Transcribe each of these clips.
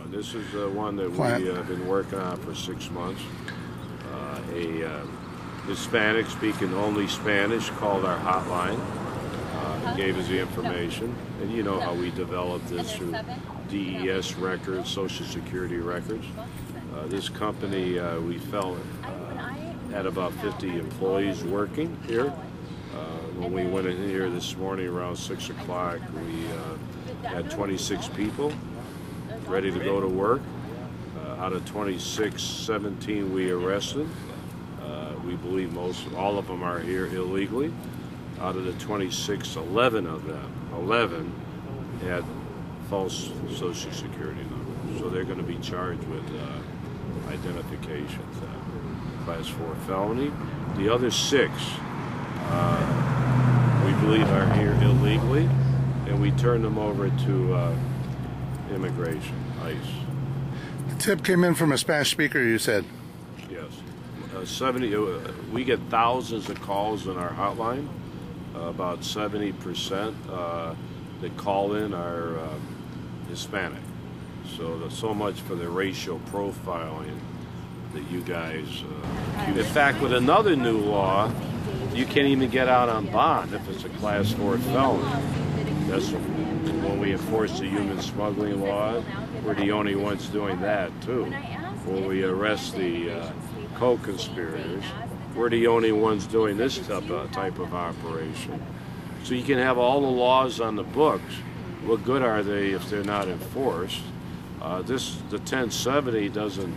one. This is one that we have been working on for 6 months. A Hispanic speaking only Spanish called our hotline. Gave us the information, and you know how we developed this through DES records, Social Security records. This company, we felt, had about 50 employees working here. When we went in here this morning around 6 o'clock, we had 26 people ready to go to work. Out of 26, 17 we arrested. We believe all of them are here illegally. Out of the 26, 11 of them, 11 had false Social Security numbers. So they're going to be charged with identification theft, Class 4 felony. The other 6, we believe are here illegally, and we turned them over to immigration, ICE. The tip came in from a Spanish speaker, you said? Yes. 70. We get thousands of calls in our hotline. About 70% that call in are Hispanic. So much for the racial profiling that you guys. In fact, with another new law, you can't even get out on bond if it's a Class 4 felony. That's when we enforce the human smuggling law. We're the only ones doing that too. When we arrest the co-conspirators, we're the only ones doing this type of operation. So you can have all the laws on the books. What good are they if they're not enforced? The 1070 doesn't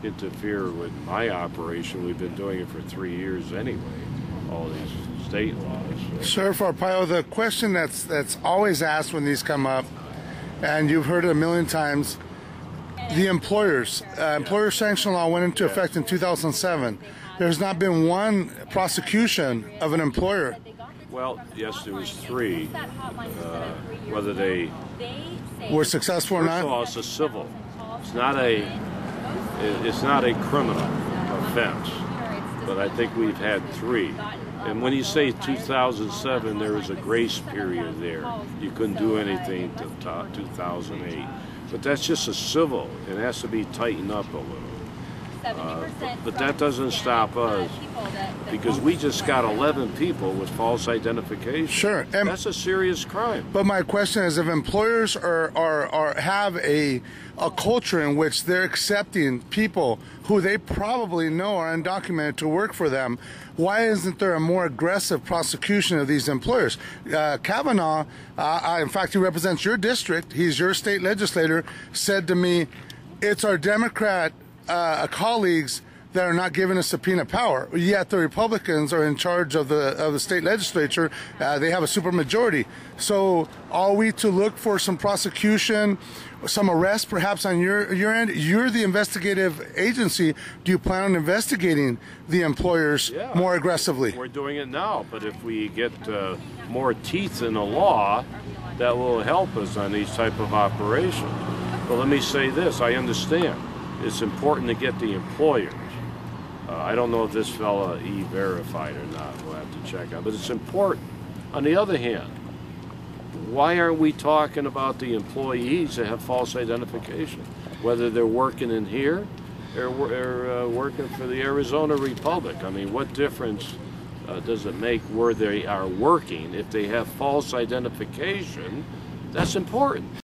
interfere with my operation. We've been doing it for 3 years anyway, all these state laws. Sheriff Arpaio, the question that's always asked when these come up, and you've heard it a million times, the employer sanction law went into effect in 2007. There's not been one prosecution of an employer. Well, yes, there was 3. Whether they were successful or not. First of all, it's a civil. It's not a criminal offense. But I think we've had 3. And when you say 2007, there was a grace period there. You couldn't do anything until 2008. But that's just a civil. It has to be tightened up a little. But that doesn't stop us, because we just got 11 people with false identification. Sure, and that's a serious crime. But my question is, if employers have a culture in which they're accepting people who they probably know are undocumented to work for them, why isn't there a more aggressive prosecution of these employers? Kavanaugh, in fact, he represents your district. He's your state legislator. Said to me, "It's our Democrat colleagues that are not given a subpoena power, yet the Republicans are in charge of the state legislature. They have a supermajority. So are we to look for some prosecution, some arrest perhaps on your end? You're the investigative agency. Do you plan on investigating the employers more aggressively?" We're doing it now, but if we get more teeth in the law, that will help us on these type of operations. But let me say this, I understand. It's important to get the employers. I don't know if this fella E-verified or not. We'll have to check out. But it's important. On the other hand, why aren't we talking about the employees that have false identification? Whether they're working in here or working for the Arizona Republic. I mean, what difference does it make where they are working if they have false identification? That's important.